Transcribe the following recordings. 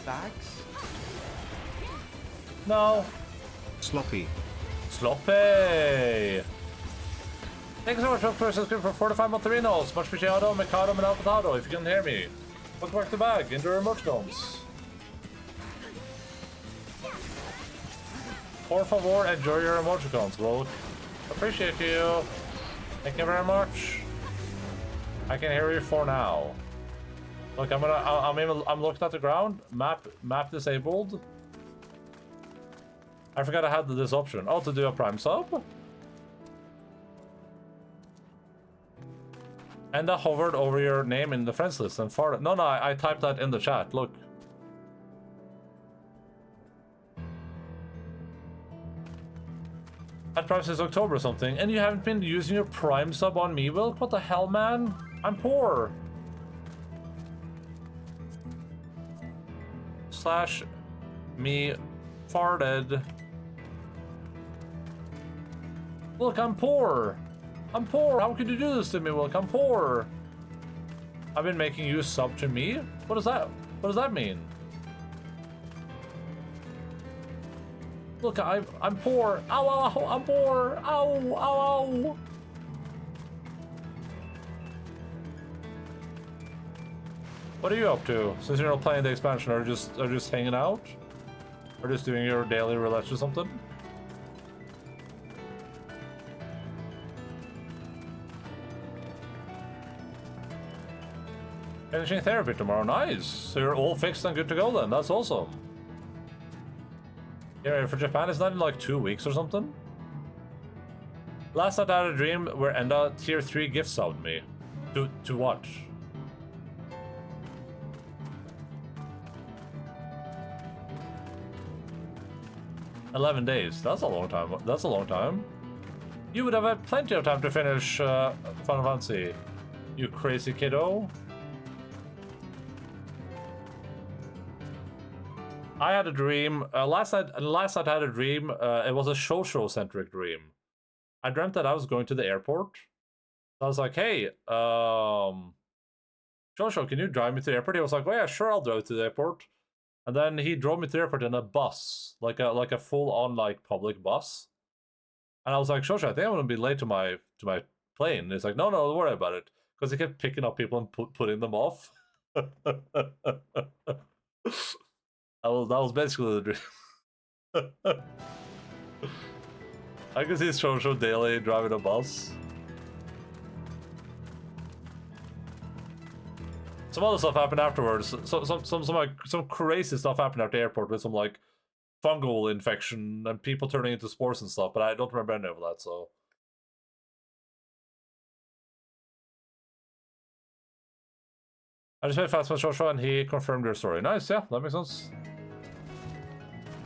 bags? No. Sloppy. Sloppy! Thank you so much for the subscription for 45 Monterinos. Much appreciado, Mikado, and Alpatado, if you can hear me. Welcome back to the bag. Enjoy your emoticons. Por favor, enjoy your emoticons, bro. Appreciate you. Thank you very much. I can hear you for now. Look, I'm looking at the ground. Map disabled. I forgot I had this option. Oh, to do a prime sub? And I hovered over your name in the friends list and farted. No, I typed that in the chat. Look. Had Prime since October or something, and you haven't been using your Prime sub on me, Wilk? What the hell, man? I'm poor. Slash me farted. Look, I'm poor. I'm poor. How could you do this to me, Wilk? I'm poor. I've been making you sub to me? What is that? What does that mean? Look, I'm poor. Ow, ow, ow, I'm poor. Ow, ow, ow. What are you up to? Since you're not playing the expansion, are you just hanging out? Or just doing your daily roulette or something? Finishing therapy tomorrow. Nice. So you're all fixed and good to go then. That's awesome. Yeah, for Japan, it's not in like 2 weeks or something. Last night I had a dream where Enda tier 3 gift subbed me. To what? $11 days. That's a long time. That's a long time. You would have had plenty of time to finish Final Fantasy. You crazy kiddo. I had a dream. Last night I had a dream. It was a Shosho-centric dream. I dreamt that I was going to the airport. I was like, hey, Shosho, can you drive me to the airport? He was like, oh yeah, sure, I'll drive to the airport. And then he drove me to the airport in a bus, like a full-on like public bus. And I was like, Shosho, I think I'm gonna be late to my plane. And he's like, no, don't worry about it, because he kept picking up people and putting them off. That was basically the dream. I can see Shosho daily driving a bus. Some other stuff happened afterwards. Some crazy stuff happened at the airport with some like fungal infection and people turning into spores and stuff, but I don't remember any of that, so. I just made fast with Shosho and he confirmed your story. Nice, yeah, that makes sense.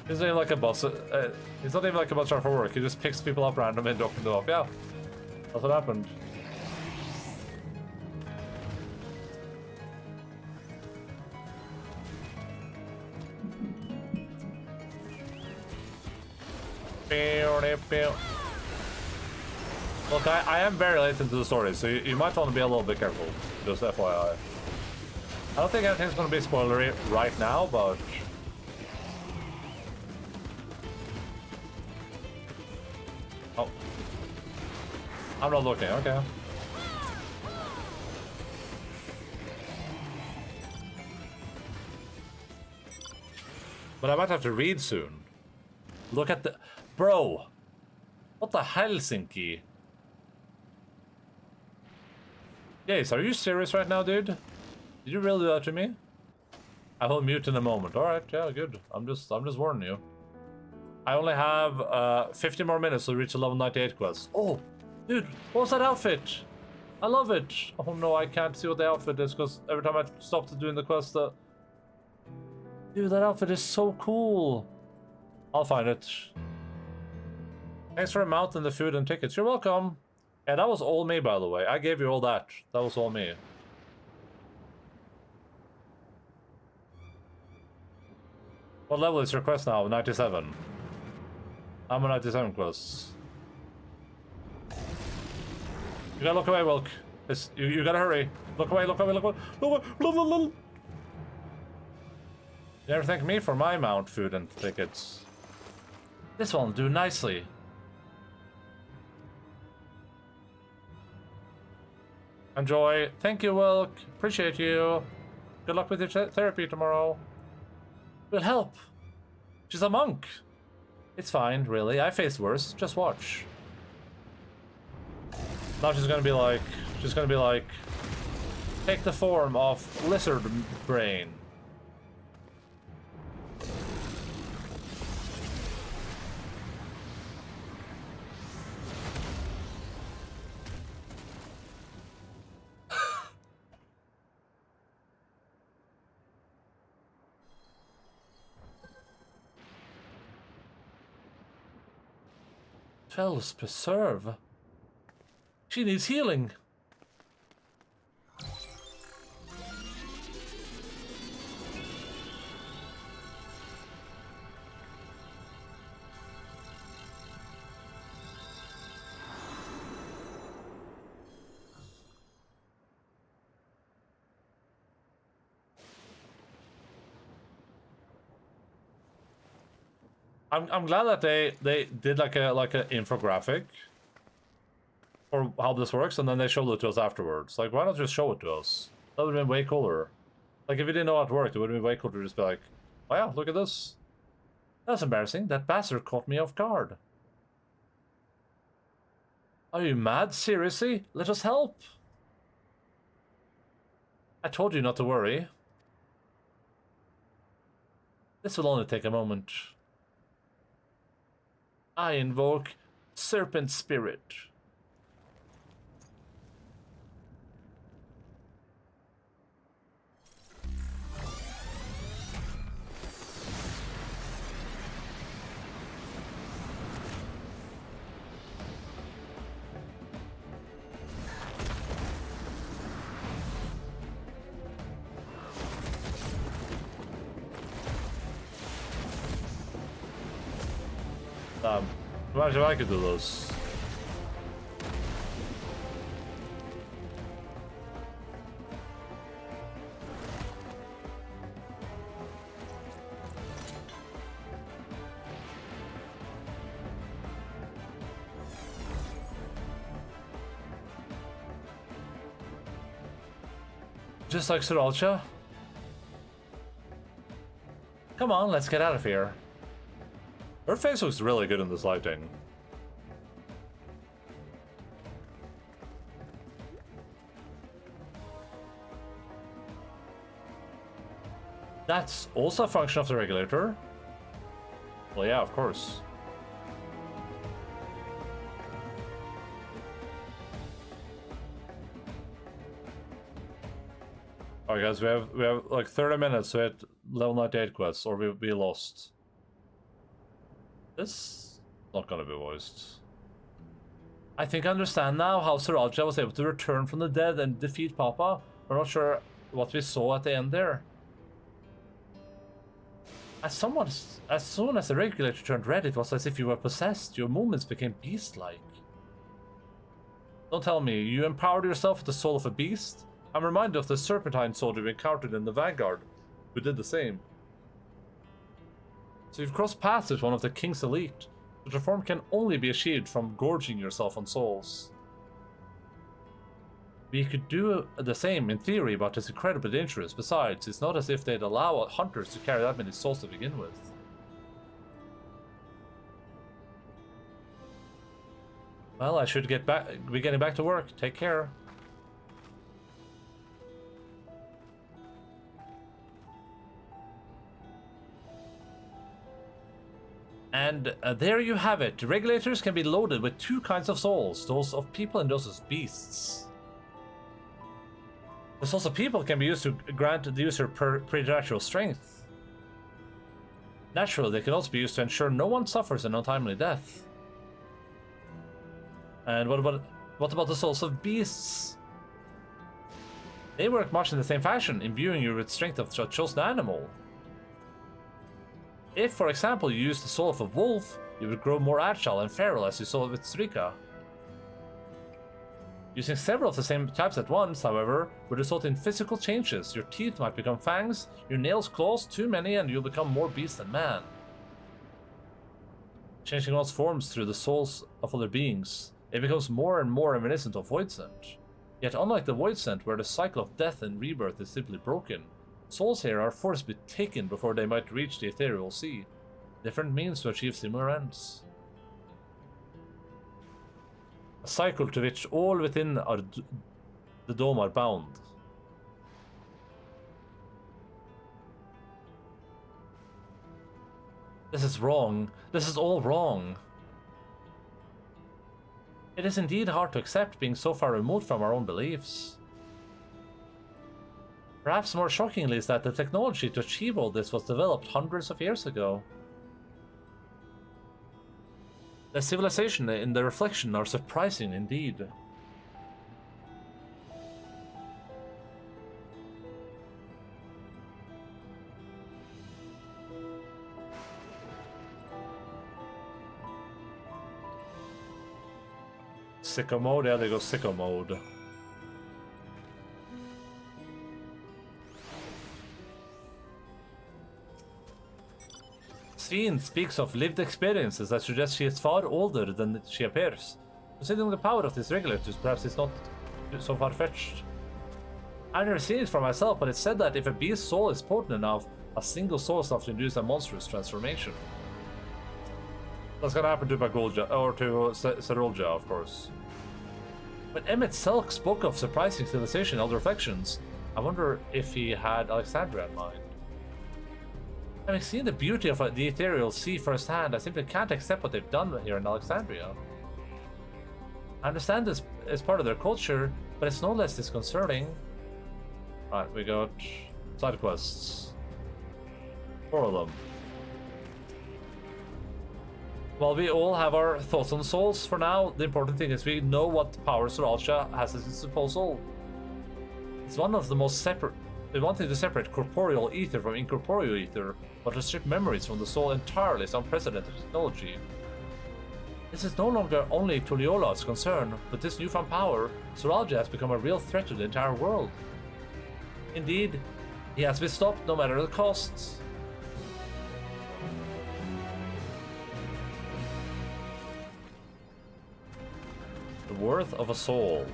He's not even like a bus. He's not even like a bus driver for work. He just picks people up randomly and drops them off. Yeah, that's what happened. Look, I am very late into the story, so you might want to be a little bit careful. Just FYI. I don't think anything's going to be spoilery right now, but. Oh. I'm not looking, okay. But I might have to read soon. Look at the... Bro! What the Helsinki? Yes, are you serious right now, dude? Did you really do that to me? I will mute in a moment. Alright, yeah, good. I'm just warning you. I only have 50 more minutes to reach the level 98 quest. Oh, dude, what was that outfit? I love it. Oh no, I can't see what the outfit is because every time I stop doing the quest, dude, that outfit is so cool. I'll find it. Thanks for the mount and the food and tickets. You're welcome. Yeah, that was all me, by the way. I gave you all that. That was all me. What level is your quest now? 97. I'm on 97 quests. You gotta look away, Wilk. You gotta hurry. Look away, look away, look away. Look away. You never thank me for my mount, food, and tickets. This one will do nicely. Enjoy. Thank you, Wilk. Appreciate you. Good luck with your therapy tomorrow. Will help. She's a monk. It's fine, really. I faced worse. Just watch. Now she's gonna be like, take the form of lizard brain. Fel's preserve. She needs healing. I'm glad that they did like a infographic for how this works, and then they showed it to us afterwards. Like, why not just show it to us? That would have been way cooler. Like, if you didn't know how it worked, it would have been way cooler to just be like, wow, look at this. That's embarrassing. That bastard caught me off guard. Are you mad? Seriously? Let us help. I told you not to worry. This will only take a moment. I invoke Serpent Spirit. Imagine if I could do those. Just like Sriracha. Come on, let's get out of here. Her face looks really good in this lighting. That's also a function of the regulator. Well, yeah, of course. Alright guys, we have like 30 minutes to hit level 98 quests, or we'll be lost. This is not gonna be voiced. I think I understand now how Sriracha was able to return from the dead and defeat Papa. We're not sure what we saw at the end there. As soon as the regulator turned red, it was as if you were possessed. Your movements became beast-like. Don't tell me, you empowered yourself with the soul of a beast? I'm reminded of the serpentine soldier we encountered in the Vanguard, who did the same. So you've crossed paths with one of the King's elite. The reform can only be achieved from gorging yourself on souls. We could do the same in theory, but it's incredibly dangerous. Besides, it's not as if they'd allow hunters to carry that many souls to begin with. Well, I should be getting back to work. Take care. And there you have it. Regulators can be loaded with two kinds of souls, those of people and those of beasts. The souls of people can be used to grant the user preternatural strength. Naturally, they can also be used to ensure no one suffers an untimely death. And what about the souls of beasts? They work much in the same fashion, imbuing you with strength of a chosen animal. If, for example, you use the soul of a wolf, you would grow more agile and feral, as you saw with Srika. Using several of the same types at once, however, would result in physical changes. Your teeth might become fangs, your nails claws, too many, and you'll become more beast than man. Changing one's forms through the souls of other beings, it becomes more and more reminiscent of Voidsent. Yet unlike the Voidsent, where the cycle of death and rebirth is simply broken, souls here are forced to be taken before they might reach the ethereal sea. Different means to achieve similar ends. A cycle to which all within the dome are bound. This is wrong. This is all wrong. It is indeed hard to accept being so far removed from our own beliefs. Perhaps more shockingly is that the technology to achieve all this was developed hundreds of years ago. The civilization and the reflection are surprising indeed. Sicko mode? Yeah, they go sicko mode. Sveen speaks of lived experiences that suggest she is far older than she appears. Considering the power of these regulators, perhaps it's not so far-fetched. I've never seen it for myself, but it's said that if a beast's soul is potent enough, a single soul starts to induce a monstrous transformation. That's gonna happen to Bagolja, or to Serolja, of course. When Emmett Selk spoke of surprising civilization and other reflections, I wonder if he had Alexandria in mind. Having seen the beauty of the ethereal sea firsthand, I simply can't accept what they've done here in Alexandria. I understand this is part of their culture, but it's no less disconcerting. Right, we got side quests. 4 of them. While we all have our thoughts on souls for now, the important thing is we know what power Soralcha has at its disposal. It's one thing to separate corporeal ether from incorporeal ether, but to strip memories from the soul entirely is unprecedented technology. This is no longer only Tuliola's concern, but this newfound power, Soralja has become a real threat to the entire world. Indeed, he has to be stopped no matter the costs. The worth of a soul.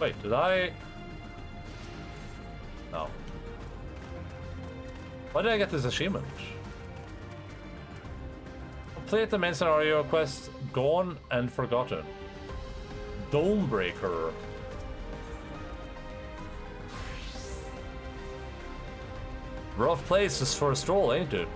Wait, did I? No. Why did I get this achievement? Complete the main scenario quest Gone and Forgotten. Domebreaker. Rough places for a stroll, ain't it?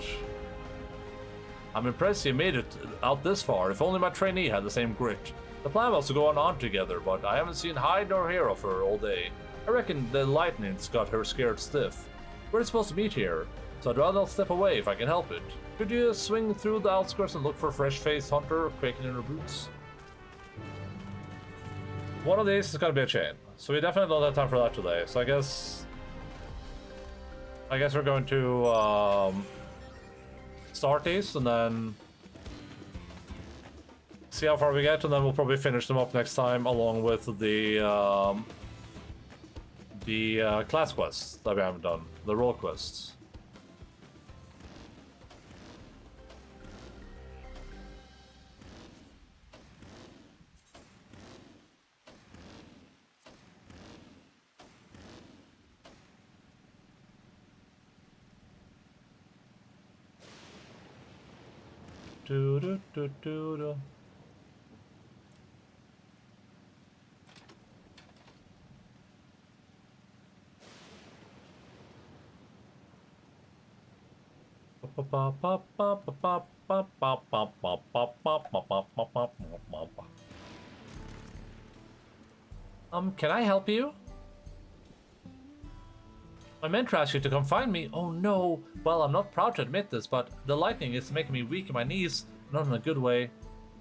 I'm impressed you made it out this far. If only my trainee had the same grit. The plan was to go on together, but I haven't seen hide nor hair of her all day. I reckon the lightning's got her scared stiff. We're supposed to meet here, so I'd rather not step away if I can help it. Could you swing through the outskirts and look for a fresh-faced hunter quaking in her boots? One of these is gonna be a chain, so we definitely don't have time for that today. So I guess we're going to start these and then see how far we get, and then we'll probably finish them up next time along with the class quests that we haven't done, the role quests. Do do do do do. Can I help you? I meant to ask you to come find me. Oh no. Well, I'm not proud to admit this, but the lightning is making me weak in my knees, not in a good way.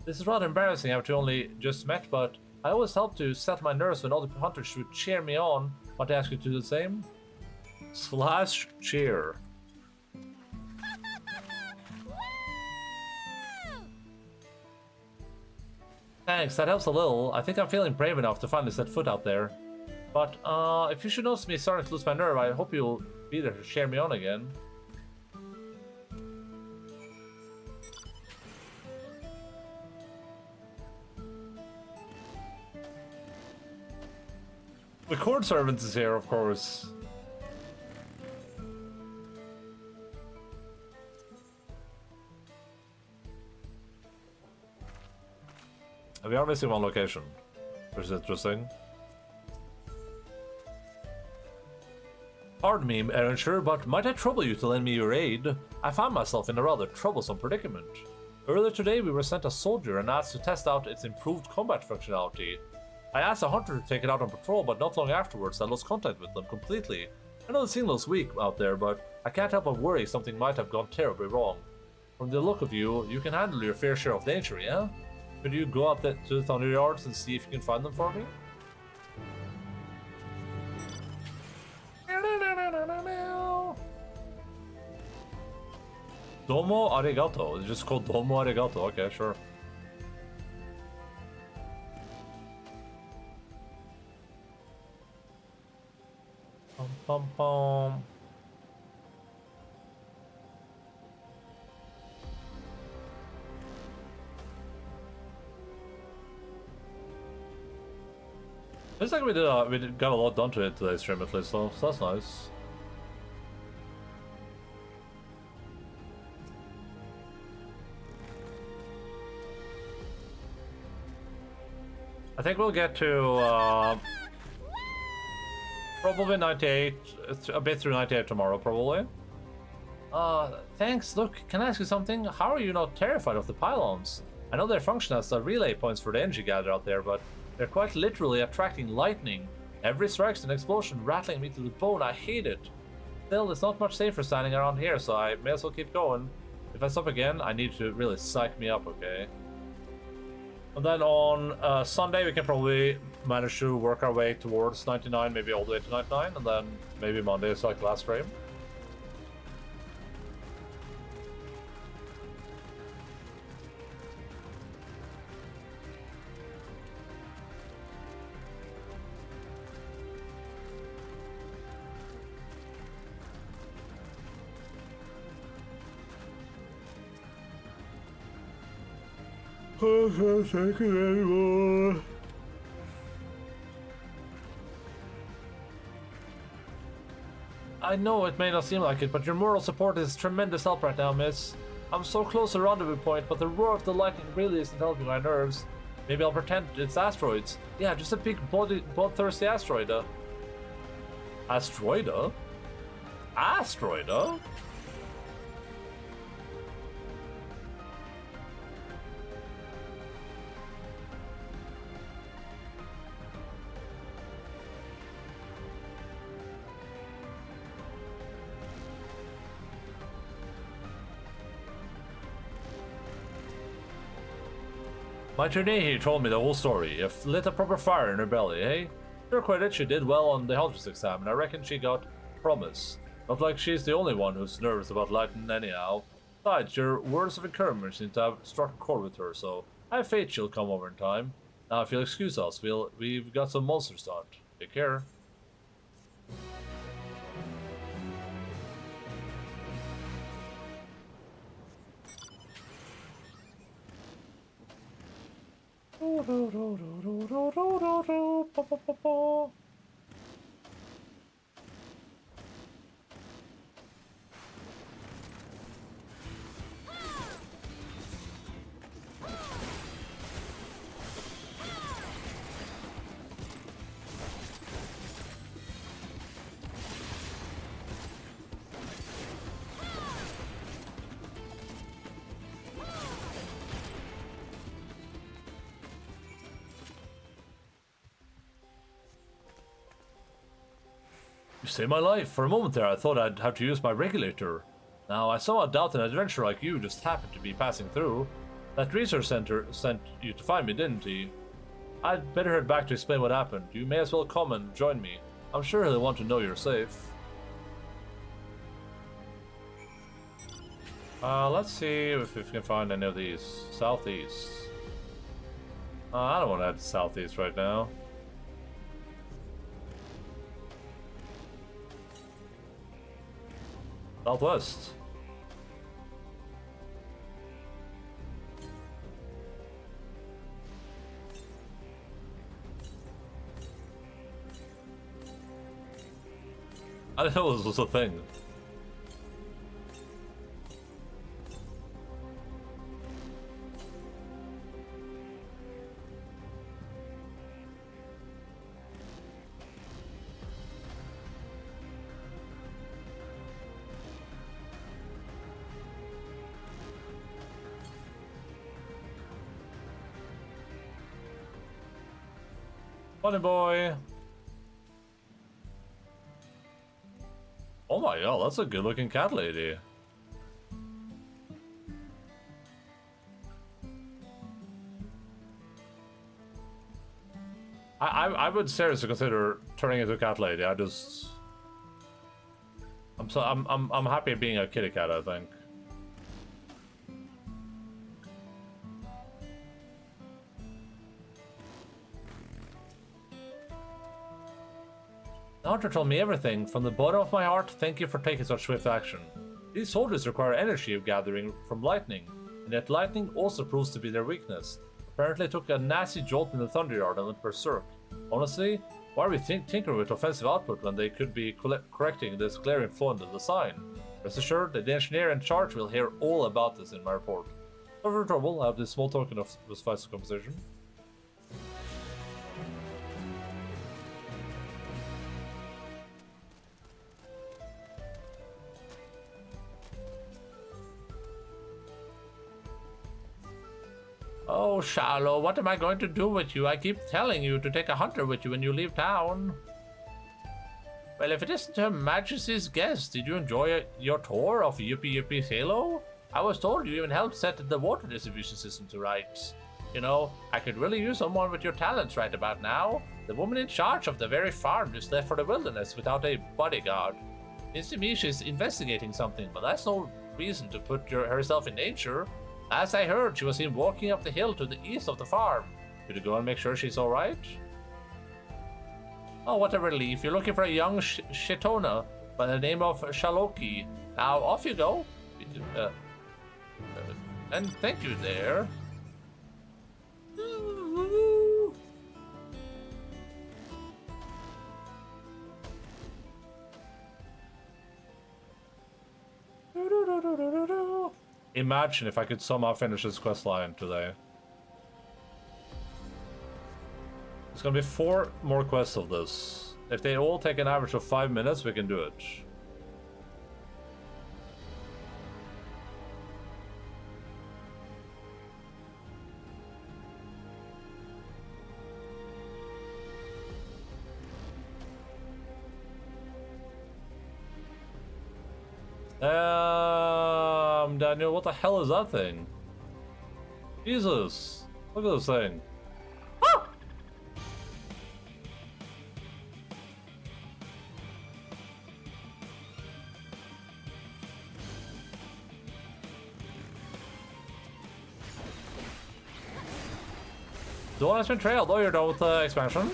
This is rather embarrassing after only just met, but I always help to settle my nerves when other hunters would cheer me on. Want to ask you to do the same? Slash cheer. Thanks, that helps a little. I think I'm feeling brave enough to finally set foot out there. But, if you should notice me starting to lose my nerve, I hope you'll be there to cheer me on again. The court servant is here, of course. We are missing one location, which is interesting. Pardon me, Erensure, but might I trouble you to lend me your aid? I found myself in a rather troublesome predicament. Earlier today we were sent a soldier and asked to test out its improved combat functionality. I asked a hunter to take it out on patrol, but not long afterwards I lost contact with them completely. I know it seems weak out there, but I can't help but worry something might have gone terribly wrong. From the look of you, you can handle your fair share of danger, yeah? Could you go out to the Thunder Yards and see if you can find them for me? Domo arigato. It's just called Domo arigato. Okay, sure. Pum pum pum. Looks like we got a lot done to it today's stream at least, so that's nice. I think we'll get to probably 98, a bit through 98 tomorrow, probably. Thanks. Look, can I ask you something? How are you not terrified of the pylons? I know they function as the relay points for the energy gathered out there, but they're quite literally attracting lightning. Every strike's an explosion rattling me to the bone. I hate it. Still, it's not much safer standing around here, so I may as well keep going. If I stop again, I need to really psych me up, okay? And then on Sunday, we can probably manage to work our way towards 99, maybe all the way to 99, and then maybe Monday is like last stream. I can't take it anymore. I know it may not seem like it, but your moral support is tremendous help right now, miss. I'm so close to rendezvous point, but the roar of the lightning really isn't helping my nerves. Maybe I'll pretend it's asteroids. Yeah, just a big bloodthirsty asteroid. Asteroid? Asteroid? My trainee told me the whole story. If lit a proper fire in her belly, eh? To her credit, she did well on the Huntress exam, and I reckon she got promise. Not like she's the only one who's nervous about lightning anyhow. Besides, your words of encouragement seem to have struck a chord with her, so I have faith she'll come over in time. Now, if you'll excuse us, we've got some monsters to hunt. Take care. You saved my life. For a moment there, I thought I'd have to use my regulator. Now, I somewhat doubt an adventurer like you just happened to be passing through. That research center sent you to find me, didn't he? I'd better head back to explain what happened. You may as well come and join me. I'm sure he'll want to know you're safe. Let's see if we can find any of these. Southeast. I don't want to head southeast right now. Southwest. I didn't know this was a thing. Funny boy. Oh my god, that's a good looking cat lady. I would seriously consider turning into a cat lady. I'm happy being a kitty cat, I think. Dawntrail told me everything. From the bottom of my heart, thank you for taking such swift action. These soldiers require energy gathering from lightning, and yet lightning also proves to be their weakness. Apparently I took a nasty jolt in the Thunderyard and went berserk. Honestly, why are we tinkering with offensive output when they could be correcting this glaring flaw in the design? Rest assured that the engineer in charge will hear all about this in my report. Over trouble, I have this small token of sufficient compensation. Oh, Shallow, what am I going to do with you? I keep telling you to take a hunter with you when you leave town. Well, if it isn't Her Majesty's guest, did you enjoy your tour of Yippee Yippee Halo? I was told you even helped set the water distribution system to rights. You know, I could really use someone with your talents right about now. The woman in charge of the very farm just left for the wilderness without a bodyguard. Seems to me she's investigating something, but that's no reason to put herself in danger. As I heard, she was seen walking up the hill to the east of the farm. Could you go and make sure she's alright? Oh, what a relief. You're looking for a young Shitona by the name of Shaloki. Now, off you go. And thank you there. Imagine if I could somehow finish this quest line today. There's gonna be 4 more quests of this. If they all take an average of 5 minutes, we can do it. Daniel, what the hell is that thing? Jesus, look at this thing. Ah! Dawn has been trailed. Oh, you're done with the expansion?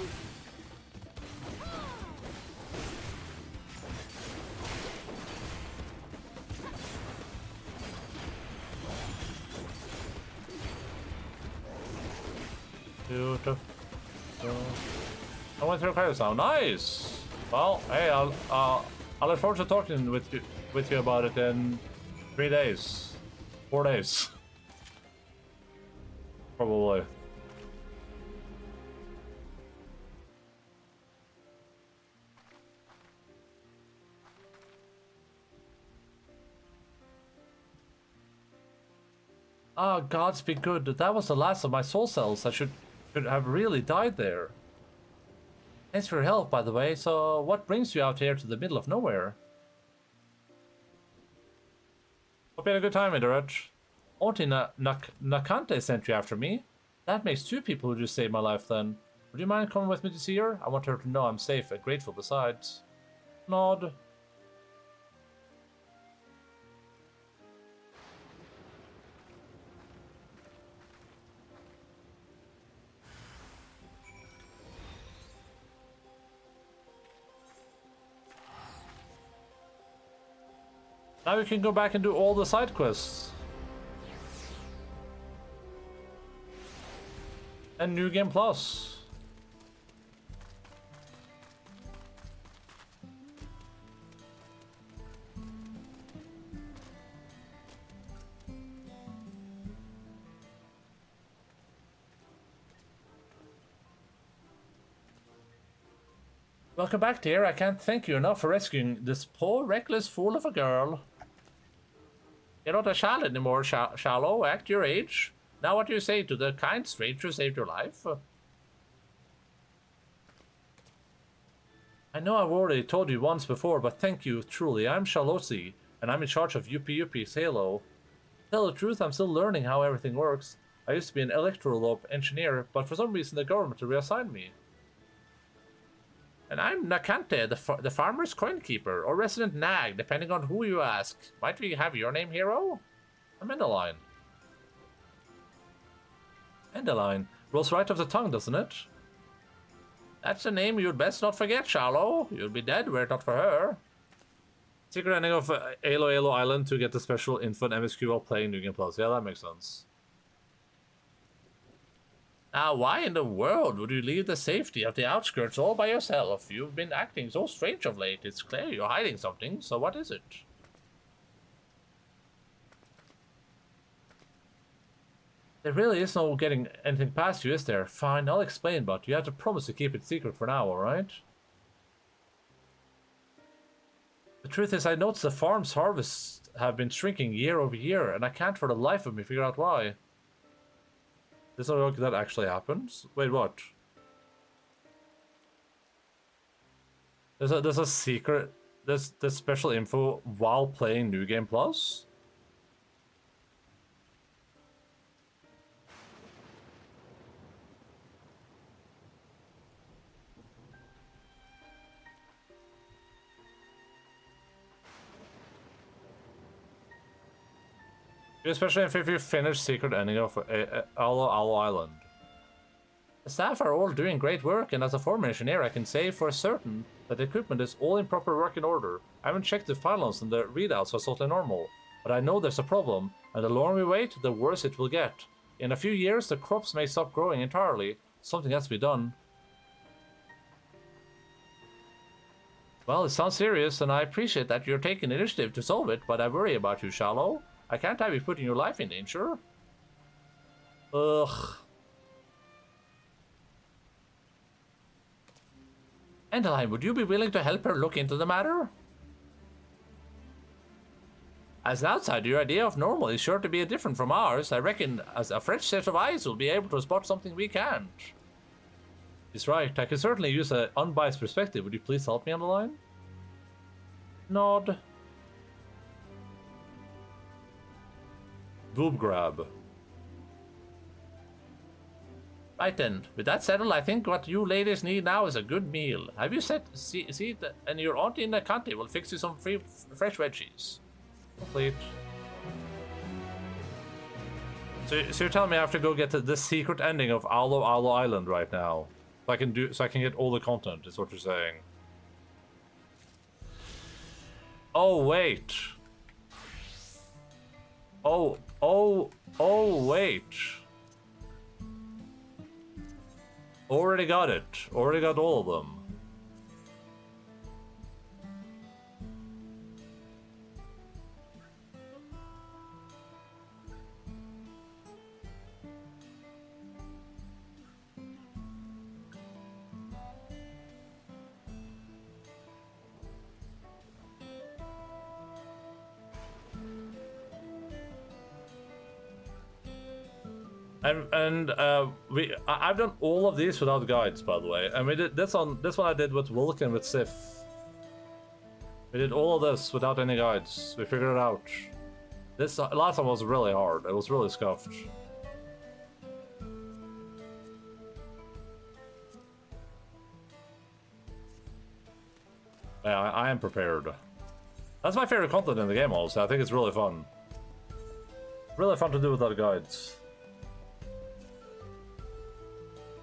I went through Cryo Sound. Nice. Well, hey, I'll look forward to talking with you about it in 3 days, 4 days, probably. Ah, gods be good. That was the last of my soul cells. I should have really died there. Thanks for your help, by the way. So, what brings you out here to the middle of nowhere? Hope you had a good time, Indirect. Only Nakante sent you after me. That makes 2 people who just saved my life then. Would you mind coming with me to see her? I want her to know I'm safe and grateful besides. Nod. Now we can go back and do all the side quests. And New Game Plus. Welcome back, dear. I can't thank you enough for rescuing this poor, reckless fool of a girl. You're not a child anymore, Shallow. Act your age. Now what do you say to the kind stranger who saved your life? I know I've already told you once before, but thank you, truly. I'm Shalosi, and I'm in charge of UP's Halo. To tell the truth, I'm still learning how everything works. I used to be an electrical engineer, but for some reason the government reassigned me. And I'm Nakante, the farmer's coin keeper, or resident nag, depending on who you ask. Might we have your name, hero? I'm Endaline. Endaline. Rolls right off the tongue, doesn't it? That's a name you'd best not forget, Shallow. You'd be dead were it not for her. Secret ending of Alo Island to get the special info and MSQ while playing New Game Plus. Yeah, that makes sense. Now, why in the world would you leave the safety of the outskirts all by yourself? You've been acting so strange of late. It's clear you're hiding something, so what is it? There really is no getting anything past you, is there? Fine, I'll explain, but you have to promise to keep it secret for now, alright? The truth is, I noticed the farm's harvests have been shrinking year over year, and I can't for the life of me figure out why. This not look that actually happens? Wait, what? There's a secret. There's special info while playing New Game Plus? Especially if you finish secret ending of Alo Island. The staff are all doing great work, and as a former engineer I can say for certain that the equipment is all in proper working order. I haven't checked the finals and the readouts are totally normal, but I know there's a problem, and the longer we wait, the worse it will get. In a few years the crops may stop growing entirely. Something has to be done. Well, it sounds serious, and I appreciate that you're taking initiative to solve it, but I worry about you, Shallow. I can't have you putting your life in danger. Ugh. Endaline, would you be willing to help her look into the matter? As an outsider, your idea of normal is sure to be different from ours. I reckon as a fresh set of eyes will be able to spot something we can't. He's right. I can certainly use an unbiased perspective. Would you please help me, Endaline? Nod. Boob grab. Right then, with that settled, I think what you ladies need now is a good meal. Have you see and your auntie Nakante will fix you some fresh veggies. Complete. So you're telling me I have to go get the secret ending of Alo Island right now, so I can get all the content. Is what you're saying? Oh wait. Oh, wait. Already got it. Already got all of them. I've done all of these without guides, by the way. And we did this one I did with Wilk and with Sif. We did all of this without any guides. We figured it out. This last one was really hard. It was really scuffed. Yeah, I am prepared. That's my favorite content in the game, also. I think it's really fun. Really fun to do without guides.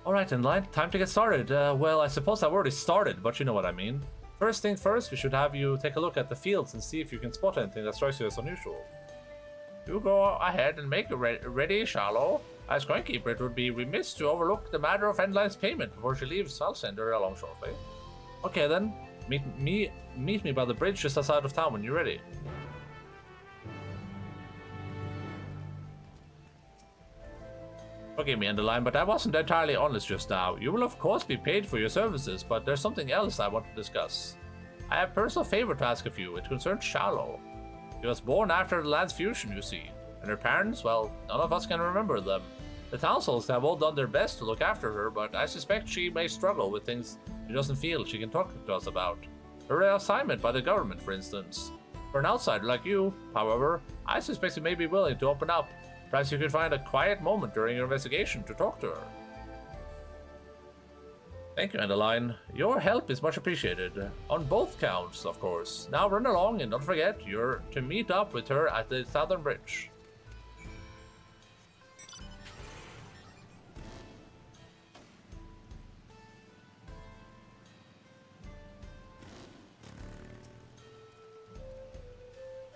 Alright, Endaline, time to get started. Well, I suppose I've already started, but you know what I mean. First thing first, we should have you take a look at the fields and see if you can spot anything that strikes you as unusual. You go ahead and make it ready, Shallow. As Coinkeeper, it would be remiss to overlook the matter of Endline's payment before she leaves. I'll send her along shortly. Okay then, meet me by the bridge just outside of town when you're ready. Forgive me, Endaline, but I wasn't entirely honest just now. You will of course be paid for your services, but there's something else I want to discuss. I have a personal favor to ask of you. It concerns Shallow. She was born after the land's fusion, you see. And her parents, well, none of us can remember them. The townsfolk have all done their best to look after her, but I suspect she may struggle with things she doesn't feel she can talk to us about. Her assignment by the government, for instance. For an outsider like you, however, I suspect you may be willing to open up. Perhaps you could find a quiet moment during your investigation to talk to her. Thank you, Endaline. Your help is much appreciated. On both counts, of course. Now run along and don't forget, you're to meet up with her at the southern bridge.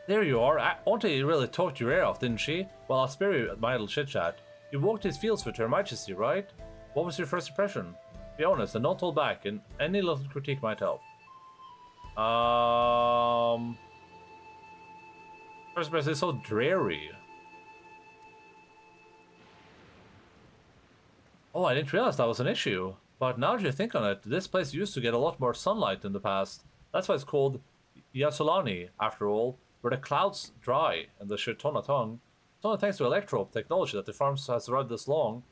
There you are. Auntie really talked your ear off, didn't she? Well, I'll spare you my little chit-chat. You walked these fields with Her Majesty, right? What was your first impression? Be honest and don't hold back, and any little critique might help. First impression is so dreary. Oh, I didn't realize that was an issue. But now that you think on it, this place used to get a lot more sunlight in the past. That's why it's called Yasolani, after all, where the clouds dry and the Shirtona tongue. It's only thanks to electro technology that the farm has survived this long.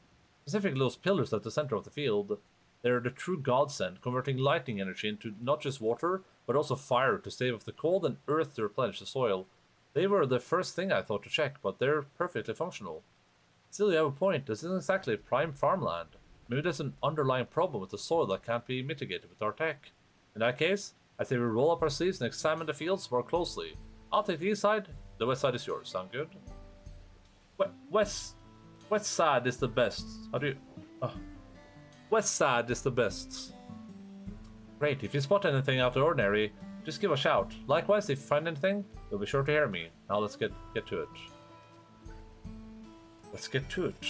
Specifically those pillars at the center of the field. They're the true godsend, converting lightning energy into not just water, but also fire to stave off the cold and earth to replenish the soil. They were the first thing I thought to check, but they're perfectly functional. Still, you have a point. This isn't exactly prime farmland. Maybe there's an underlying problem with the soil that can't be mitigated with our tech. In that case, I say we roll up our sleeves and examine the fields more closely. I'll take the east side, the west side is yours. Sound good? West side is the best. How do you... West side is the best. Great, if you spot anything out of the ordinary, just give a shout. Likewise, if you find anything, you'll be sure to hear me. Now let's get to it. Let's get to it.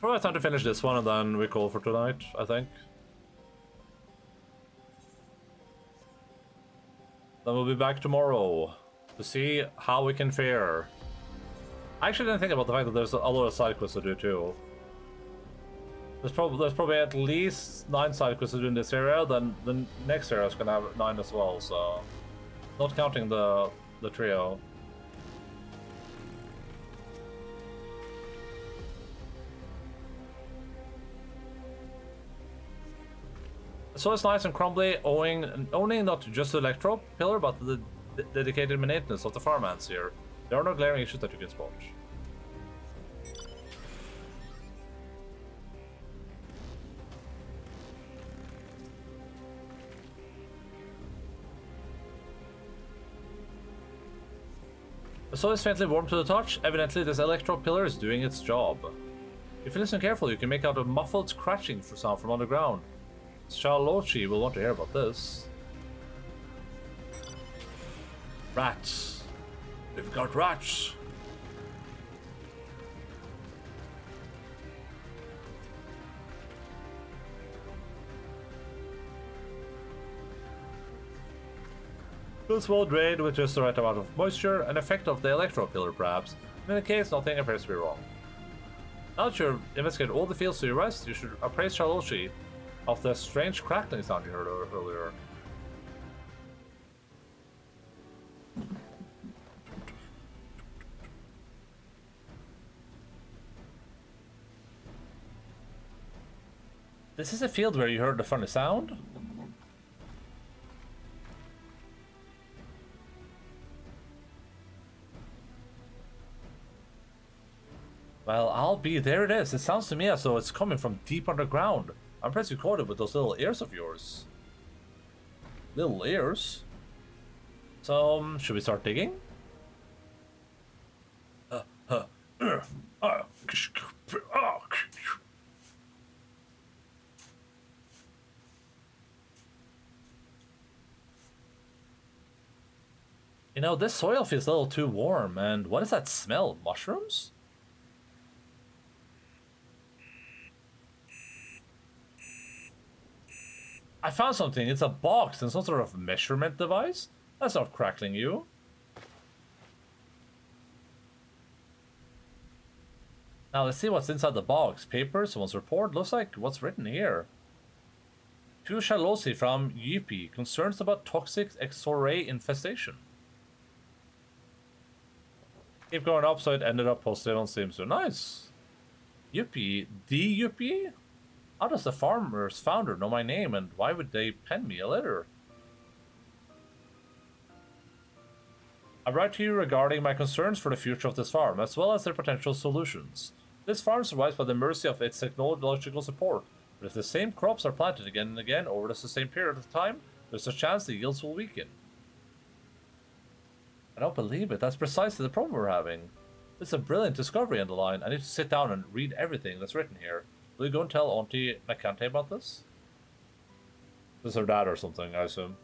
Probably time to finish this one and then we call for tonight, I think. Then we'll be back tomorrow to see how we can fare. I actually didn't think about the fact that there's a lot of side quests to do too. There's probably at least 9 side quests to do in this area, then the next area is gonna have 9 as well, so not counting the trio. So it's nice and crumbly, owning not just the electro pillar, but the dedicated maintenance of the farm ants here. There are no glaring issues that you can spot. The soil is faintly warm to the touch. Evidently, this electro pillar is doing its job. If you listen carefully, you can make out a muffled scratching sound from underground. Charlotte will want to hear about this. Rats. We've got rats. This well drained with just the right amount of moisture, an effect of the electro pillar perhaps. In any case, nothing appears to be wrong. Now that you've investigated all the fields to your west, you should appraise Charlotte of the strange crackling sound you heard earlier. This is a field where you heard the funny sound? Well, I'll be there it is. It sounds to me as though it's coming from deep underground. I'm impressed you caught it with those little ears of yours. Little ears? So, should we start digging? know, this soil feels a little too warm, and what is that smell? Mushrooms? I found something. It's a box and some sort of measurement device. That's not crackling you. Now let's see what's inside the box. Paper, someone's report. Looks like what's written here. To Shalosi from UP. Concerns about toxic X-ray infestation. Keep going up, so it ended up positive on Steam. So nice. Yuppie. The Yuppie? How does the farmer's founder know my name, and why would they pen me a letter? I write to you regarding my concerns for the future of this farm, as well as their potential solutions. This farm survives by the mercy of its technological support, but if the same crops are planted again and again over the sustained period of time, there's a chance the yields will weaken. I don't believe it. That's precisely the problem we're having. It's a brilliant discovery, Endaline. I need to sit down and read everything that's written here. Will you go and tell Auntie Macante about this? This is her dad or something, I assume.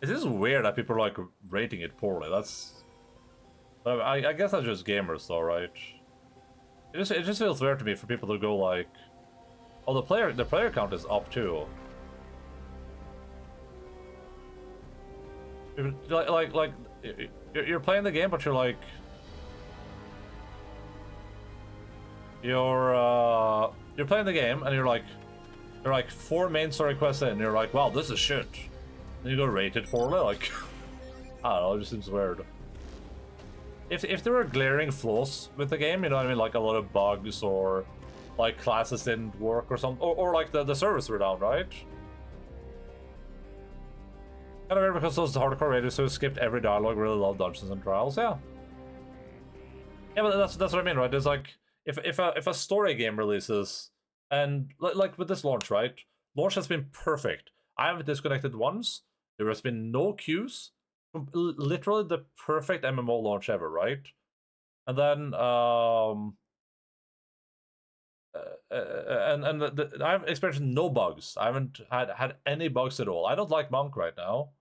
It is weird that people are, like, rating it poorly. That's... I guess that's just gamers, though, right? It just feels weird to me for people to go, like... Oh, the player count is up, too. Like, you're playing the game, but you're like... You're playing the game, and you're like 4 main story quests in, and you're like, wow, this is shit. Then you go rate it poorly, like... I don't know, it just seems weird. If there were glaring flaws with the game, you know what I mean, like a lot of bugs, or like classes didn't work or something, or like the servers were down, right? Kind of weird because those hardcore raiders who skipped every dialogue really love Dungeons and Trials, yeah. Yeah, but that's what I mean, right? There's like, if a story game releases, and like with this launch, right? Launch has been perfect. I haven't disconnected once. There has been no queues. Literally the perfect MMO launch ever, right? And then I've experienced no bugs. I haven't had any bugs at all. I don't like Monk right now.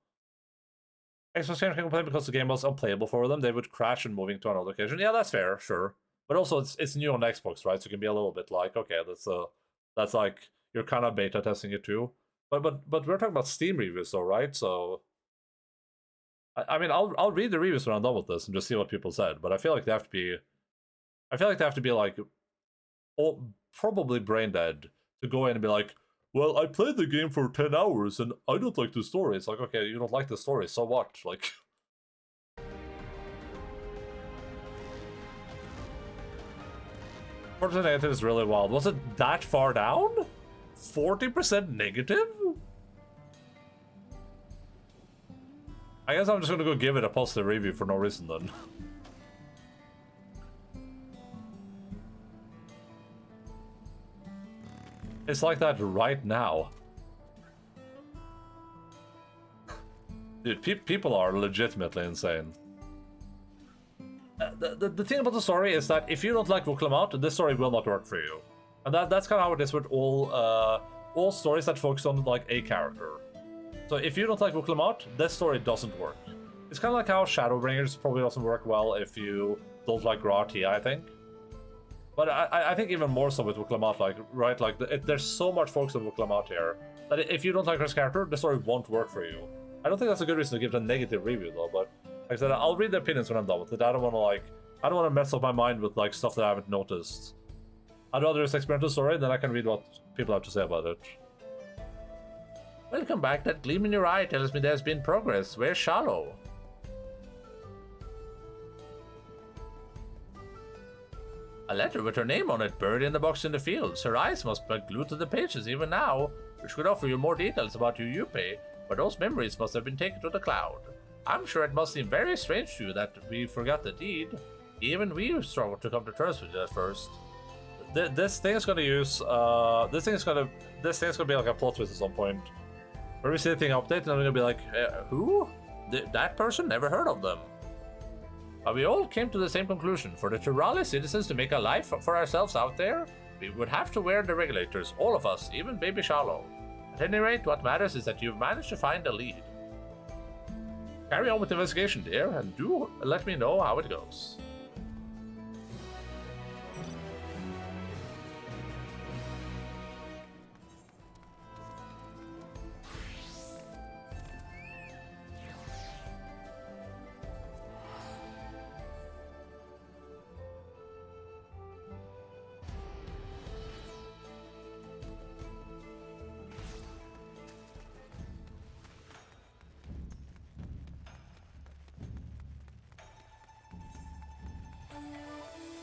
Xbox gamers can complain because the game was unplayable for them. They would crash and moving to another location. Yeah, that's fair, sure. But also it's new on Xbox, right? So it can be a little bit like, okay, that's like you're kind of beta testing it too. But we're talking about Steam reviews, though, right? So I mean, I'll read the reviews when I'm done with this and just see what people said. But I feel like they have to be, like, probably brain dead to go in and be like, well, I played the game for 10 hours and I don't like the story. It's like, okay, you don't like the story, so what? Like. Fortune negative is really wild. Was it that far down? 40% negative? I guess I'm just gonna go give it a positive review for no reason then. It's like that right now. Dude, people are legitimately insane. The thing about the story is that if you don't like Vuklamat, this story will not work for you. And that's kind of how it is with all stories that focus on like a character. So if you don't like Vuklamat, this story doesn't work. It's kind of like how Shadowbringers probably doesn't work well if you don't like Grati, I think. But I think even more so with Vuklamat, like, right, like, there's so much focus on Vuklamat here, that if you don't like his character, the story won't work for you. I don't think that's a good reason to give it a negative review, though, but, like I said, I'll read the opinions when I'm done with it. I don't want to mess up my mind with, like, stuff that I haven't noticed. I'd rather just experience the story, then I can read what people have to say about it. Welcome back. That gleam in your eye tells me there's been progress. Where's Shallow? A letter with her name on it buried in the box in the fields. Her eyes must be glued to the pages even now, which could offer you more details about your Yuppie, but those memories must have been taken to the cloud. I'm sure it must seem very strange to you that we forgot the deed. Even we struggled to come to terms with it at first. This thing is gonna use this thing is gonna be like a plot twist at some point. Where we see the thing update and I'm gonna be like, who? That person? Never heard of them. But we all came to the same conclusion. For the Turali citizens to make a life for ourselves out there, we would have to wear the regulators, all of us, even baby Shallow. At any rate, what matters is that you've managed to find a lead. Carry on with the investigation, dear, and do let me know how it goes.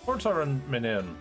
Ports are in Minion.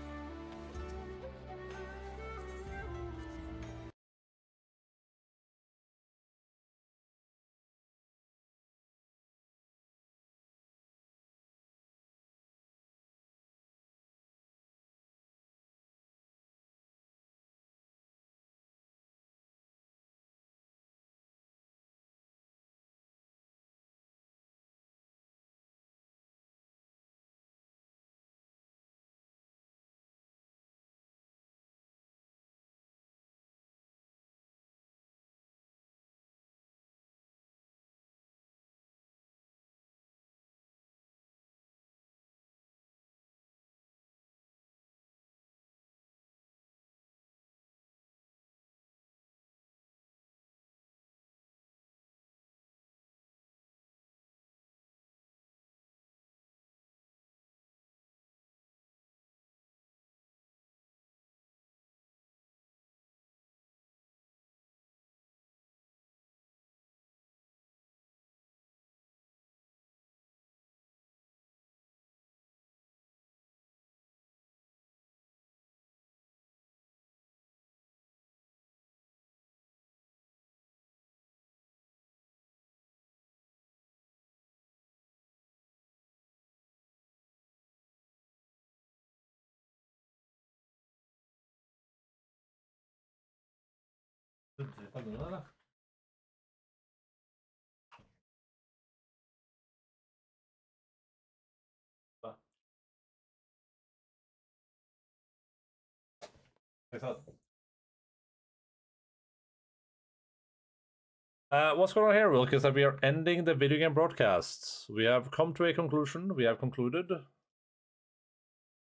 What's going on here, Wilk, is that we are ending the video game broadcasts. We have come to a conclusion. We have concluded.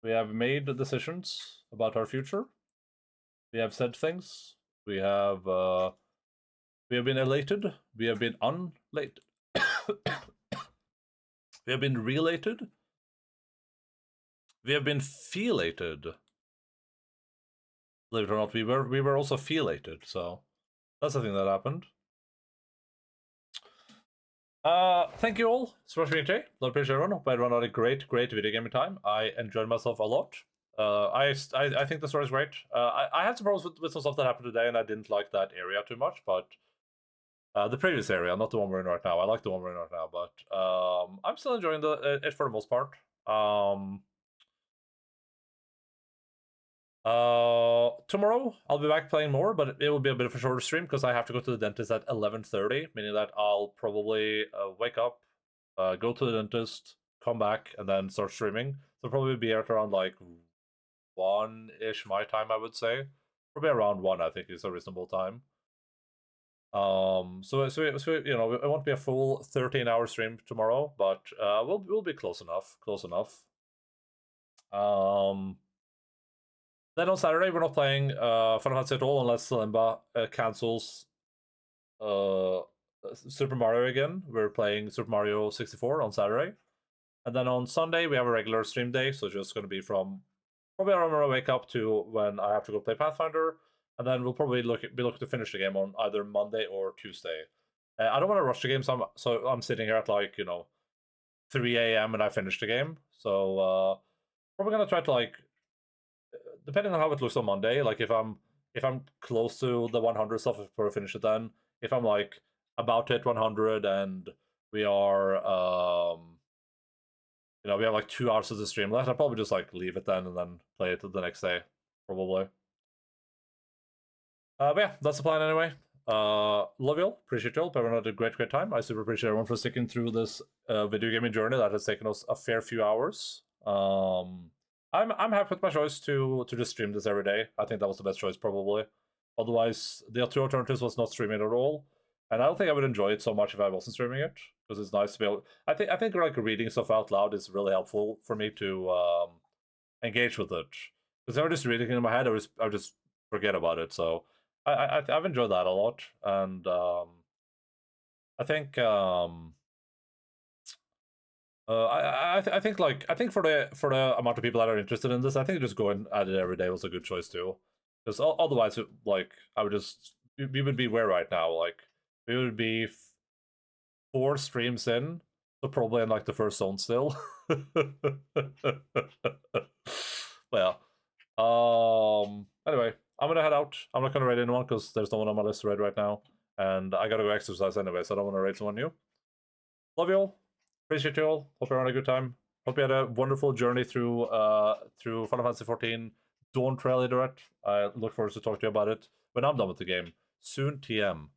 We have made decisions about our future. We have said things. We have been elated. We have been unlated. We have been related. We have been feelated. Believe it or not, we were also feelated. So that's the thing that happened. Thank you all so much for being today. Love, appreciate everyone. Hope everyone had a great video gaming time. I enjoyed myself a lot. I think the story is great. I had some problems with some stuff that happened today, and I didn't like that area too much. But the previous area, not the one we're in right now. I like the one we're in right now, but I'm still enjoying it for the most part. Tomorrow I'll be back playing more, but it will be a bit of a shorter stream because I have to go to the dentist at 11:30, meaning that I'll probably wake up, go to the dentist, come back, and then start streaming. So probably be at around like 1-ish my time, I would say. Probably around 1, I think, is a reasonable time. So you know, it won't be a full 13-hour stream tomorrow, but we'll be close enough. Then on Saturday we're not playing Final Fantasy at all unless Limba cancels Super Mario again. We're playing Super Mario 64 on Saturday. And then on Sunday we have a regular stream day, so it's just going to be from probably around when I wake up to when I have to go play Pathfinder. And then we'll probably be looking to finish the game on either Monday or Tuesday. I don't want to rush the game, so I'm sitting here at like, you know, 3 a.m. and I finished the game. So probably gonna try to, like, depending on how it looks on Monday, like if I'm close to the 100 stuff before I finish it, then if I'm like about to hit 100 and we are you know, we have like 2 hours of the stream left, I'll probably just like leave it then and then play it the next day, probably. But yeah, that's the plan anyway. Love y'all, appreciate y'all. Everyone had a great time. I super appreciate everyone for sticking through this video gaming journey that has taken us a fair few hours. I'm happy with my choice to just stream this every day. I think that was the best choice, probably. Otherwise, the two alternatives was not streaming at all, and I don't think I would enjoy it so much if I wasn't streaming it, because it's nice to be able. I think like reading stuff out loud is really helpful for me to engage with it. Because if I'm just reading it in my head, I would just forget about it. So I've enjoyed that a lot, and I think I think for the amount of people that are interested in this, I think just going at it every day was a good choice too. Because otherwise, like I would just we would be where right now, like we would be 4 streams in, so probably in like the first zone still. Well, anyway, I'm gonna head out. I'm not gonna raid anyone because there's no one on my list to raid right now, and I gotta go exercise anyway, so I don't want to raid someone new. Love you all. Appreciate you all. Hope you're having a good time. Hope you had a wonderful journey through Final Fantasy 14 Dawntrail Direct. I look forward to talking to you about it when I'm done with the game. Soon, TM.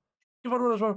Give it a